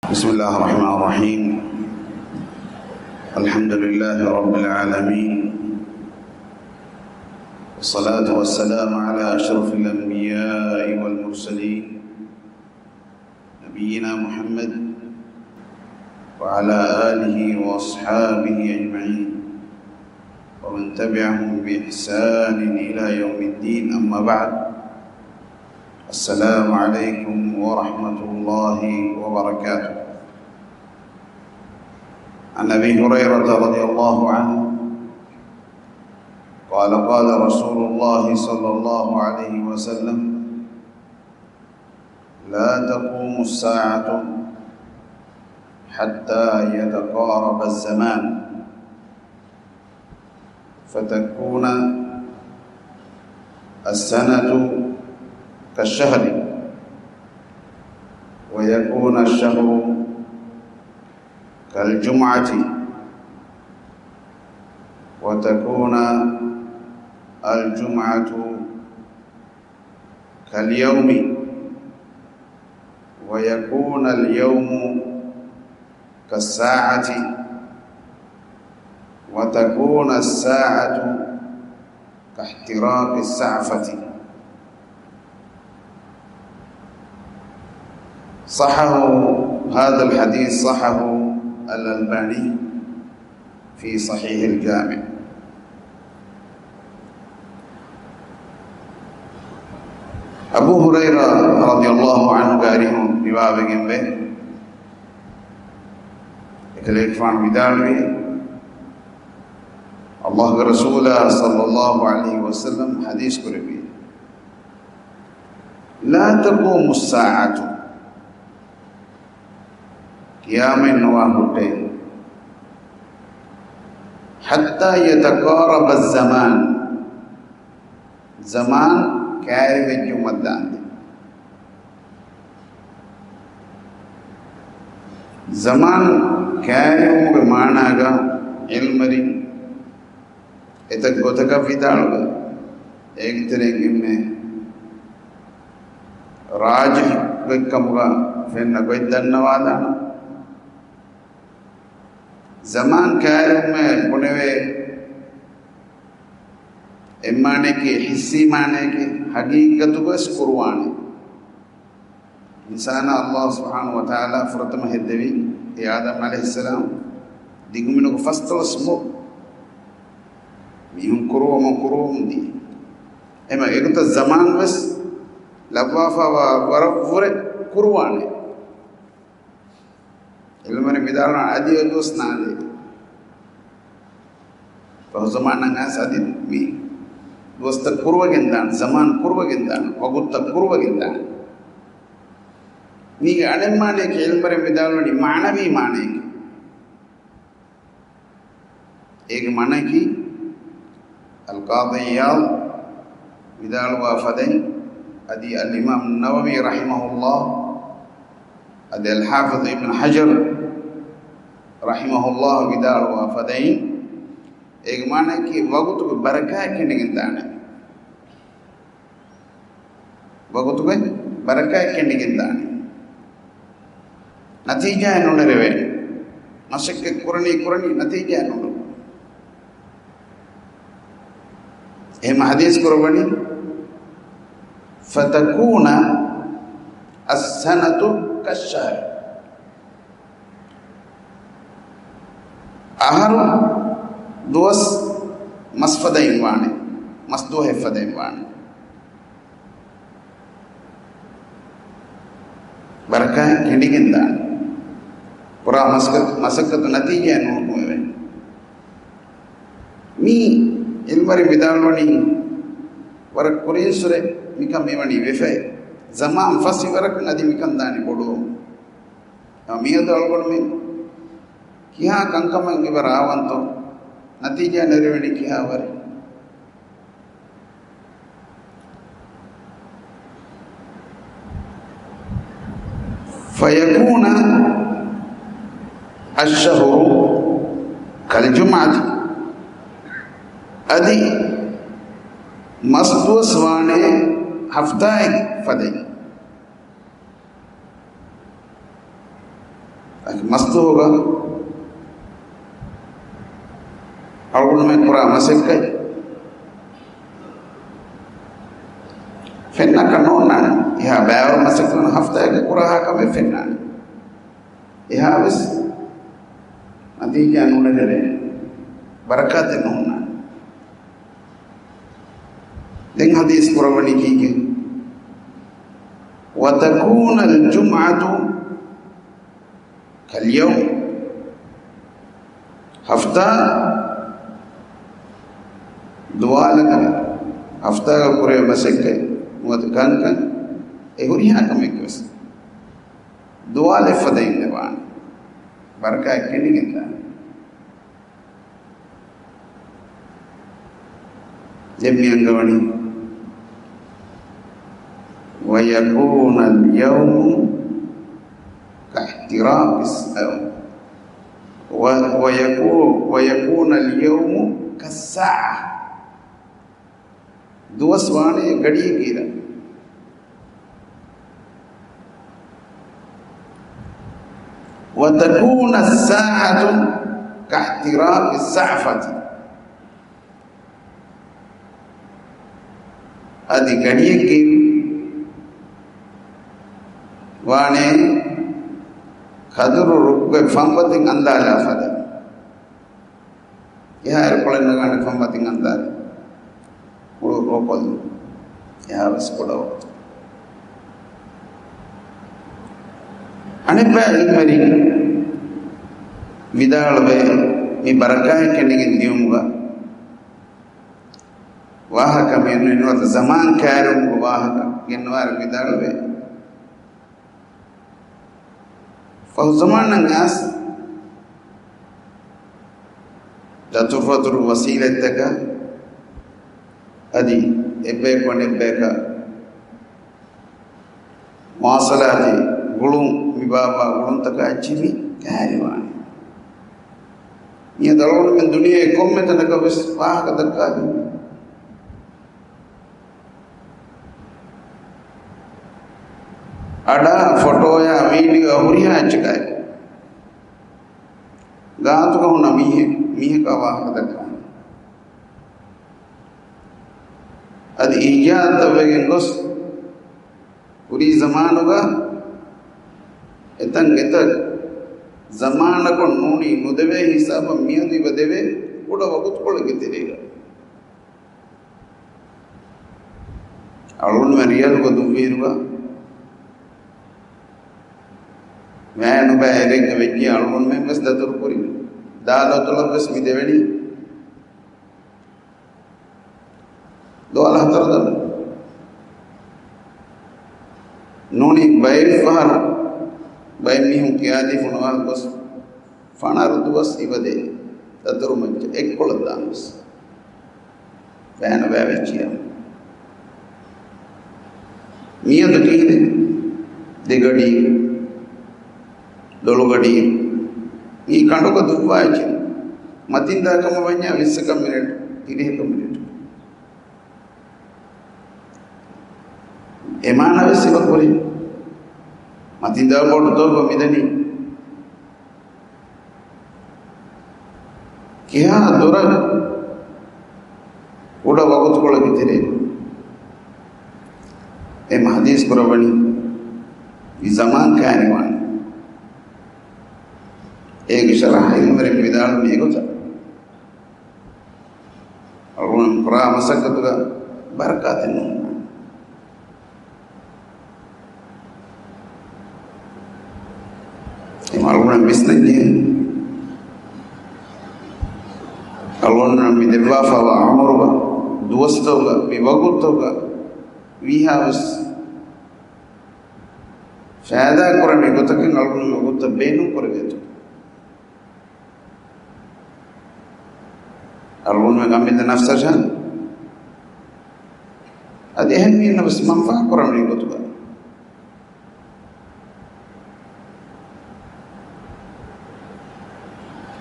بسم الله الرحمن الرحيم. الحمد لله رب العالمين، والصلاة والسلام على أشرف الأنبياء والمرسلين نبينا محمد وعلى آله وأصحابه أجمعين ومن تبعهم بإحسان إلى يوم الدين. أما بعد، السلام عليكم ورحمة الله وبركاته. عن أبي هريرة رضي الله عنه قال قال رسول الله صلى الله عليه وسلم: لا تقوم الساعة حتى يتقارب الزمان فتكون السنة كالشهر ويكون الشهر كالجمعة وتكون الجمعة كاليوم ويكون اليوم كالساعة وتكون الساعة كاحتراق السعفة. صحه هذا الحديث صحه الألباني في صحيح الجامع. أبو هريرة رضي الله عنه قارئهم ببابهم به إكليفان بدالوي الله رسوله صلى الله عليه وسلم حديث قربي: لا تقوم الساعة قيامة نواهوتين حتى يتقارب الزمان زمان كارب الجمدان زمان كارب بمعنى علمري إتقوتك في دارك إكترين إمه راجح بكمغا فإن قيد النوادانا ज़मान क़याम में पुणे वे इमाने के हिस्सी माने के हकीकत बस कुर्बानी इंसान अल्लाह सुब्हानहु व तआला फरतम हिद्दवी आदम अलैहिस्सलाम दिगुमिनो को फस्तल स्मो मिहुं कुरोम दी एमा एक तो ज़मान बस लवाफा व वरफुरे कुर्बानी ilmari midalna adi dos nade fa zaman ngas adi mi dos ta kurwa gendan zaman kurwa gendan wagutta kurwa gendan ni anemane ke ilmari midalna ni manavi mane ek mane ki al qadi iyad midal wa fadai adi al imam nawawi rahimahullah adi al hafiz ibn hajar rahimahullah vidal wa fadain ek mane ki wagutu ko baraka kenigindane wagutu ko baraka kenigindane natija enonere mashakke kurani natija enonu em hadis korobani fatakuna as-sanatu kash-shahr aharu duas masfadain wane masduhe fadain wane baraka kendiginda pura masakkat natija nuwe mi ilmari vidaloni warak kurinsure mikam mewani wefe zaman fasi warak nadi mikam dani bodu amiyadu algonme किया कंकमंगी बरावंतो नतीजा नेरवेणी किया वरे फयकून अश्शहरु कलजुमाति अदि मस्दुस्वाने हफ्ताए फदे मस्त होगा और में पूरा मसक है फिर ना कनोना यह बैर मसक ना हफ्ता है कि पूरा हाका में फिर ना यह बस अति क्या नूने जरे बरकत नूना देख हदीस कुरानी की के वतकून अल-जुम्अतु कल-यौम हफ्ता दुआ लगा हफ्ता का पूरे मसक है मुझे kan ehuriha kamekos दुआ ले फदेंगे वान बरका किनी गिंदा जम्मी अंगवणी ويكون اليوم كاحتراب الساعة ويكون اليوم كالساعة दुवस्वाने गड़िए गिरा वतकून अस्साअतु काहतिराब अस्साफति अदि गड़िए गिर वाने खदुरु रुक्के फंबतिंग अंदाला फद यह एयरप्लेन लगाने फंबतिंग अंदाला उड़ो रोपल यह बस पड़ो अनेक इल्मरी विदालवे मी बरकाय केनिगे दियुमुगा वाहक मेनु इन्वत ज़मान कैरुम वाहक इन्वार विदालवे फ़हु ज़मान नंगास जतुफ़तुरु वसीलतका अदी एब्बे कोने बेका मासलाती गुलुं विबाबा गुलुं तक अच्छी कैरिवान ये दलों में दुनिया कौम में तनक बस वाह का धक्का भी अड़ा फोटो या वीडियो हुरिया चुकाए गाँव तो कहूँ ना मीह का वाह का धक्का अद इजाद तवेगे गोस पूरी ज़मान होगा इतन ज़मान को नूनी नुदेवे हिसाब मियादी बदेवे उड़ा वकुत कोल के तेरेगा अरुण में रियल को दुबीरुआ मैं नुबे एक वेजी अरुण में बस दतुर पूरी दालो तो बस मिदेवनी दो अल्लाह तरदम नूनी बैल फहर बैल मिहूं क्या दी फुनवा बस फाना रुद्वस इबदे तदरु मंच एक कोल दामस बैन बैवेचिया मिया तो ठीक है देगड़ी दोलगड़ी ये कांडो का दुबा है चीन मतिंदा कम बन्या विस्से का मिनट तीन का मिनट एमाना वैसे बात बोली मतिंदा बोल तो बमिदनी क्या दोरा उड़ा वक़्त को लगी तेरे ए महदीस कुरानी ये ज़मान क्या है मान एक शरह इल्म मेरे विदाल में एक होता और उन कुरान मसक्कत का बरकत है Aluna bisnanya aluna midwafa wa amruba duwastoga biwagutoga we have faida korani gotakin aluna gota benu korbetu aluna gamida nafsajan adi ehmi nafs manfa korani gotuga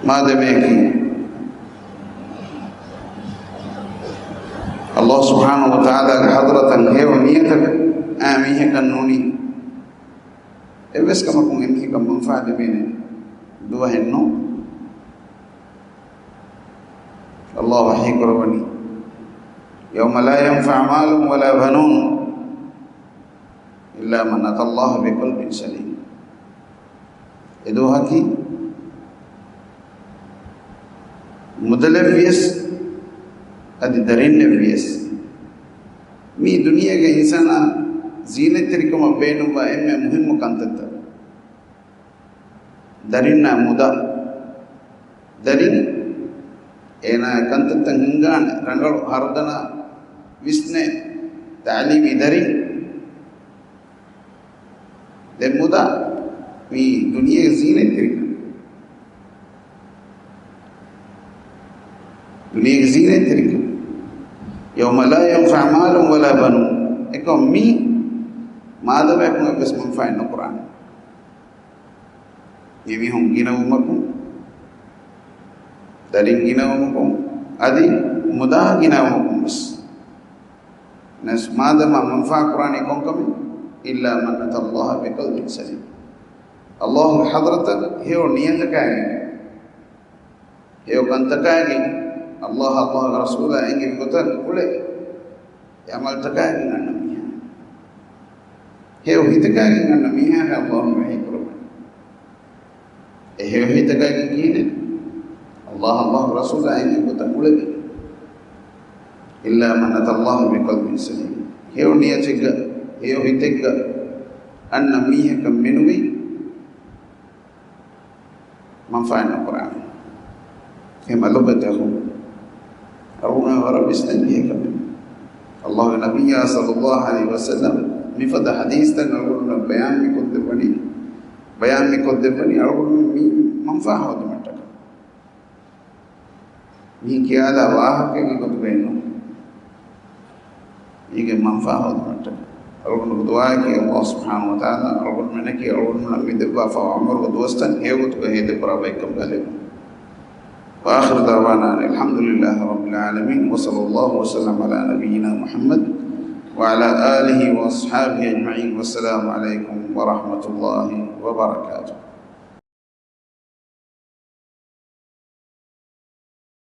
मादमे की अल्लाह सुब्हानहु व तआला की हज़रतन है और नियत आमी है कानूनी एवस कम को इनकी कम मंफात में duwa henno Allah wahi korwani yawma la yanfa malun wala banun illa man ata Allah biqalbin salim edo haki mudalafiyas adi darineviyas mi duniyage insana zinatirikama beenuwa emme muhimmu kantata darinna muda darin ena kantata hingan rangalu hardana visne ta'limi darin de muda mi duniyage zinatirikama duniyage zinatirikama yawma la yanfa malun wala banun eko mi madave ko bes man fa no Quran yemi hon ginawumakum darin ginawumakum adi muda ginawumakum bes nas madama man fa Quran ekon kami illa man atallaha biqalbin salim Allah hadratak heo niyata kaage heo kanta kaage Allah Rasulullah ingin kotan ule amal takage nganna miha heo hitakage nganna miha Allah wahi korban heo hitakage kine Allah Rasulullah ingin kotan ule illa man atallaha biqalbin salim heo niyatiga heo hitakga anna miha kam minwi manfaatna Quran kema lobatahu أرونا ورب استنبيه كمان الله نبي صلى الله عليه وسلم مفاد حديث تن أرونا بيان مكذبني أرونا منفعه هذا متك مين كيا لا واه كي كذبينه يجي منفعه هذا متك أرونا بدواه كي الله سبحانه وتعالى أرونا منك أرونا مدبا فعمر ودوستن هي وتبهيد برابيكم غالبا وآخر دعوانا الحمد لله رب العالمين وصلى الله وسلم على نبينا محمد وعلى آله وأصحابه أجمعين والسلام عليكم ورحمة الله وبركاته.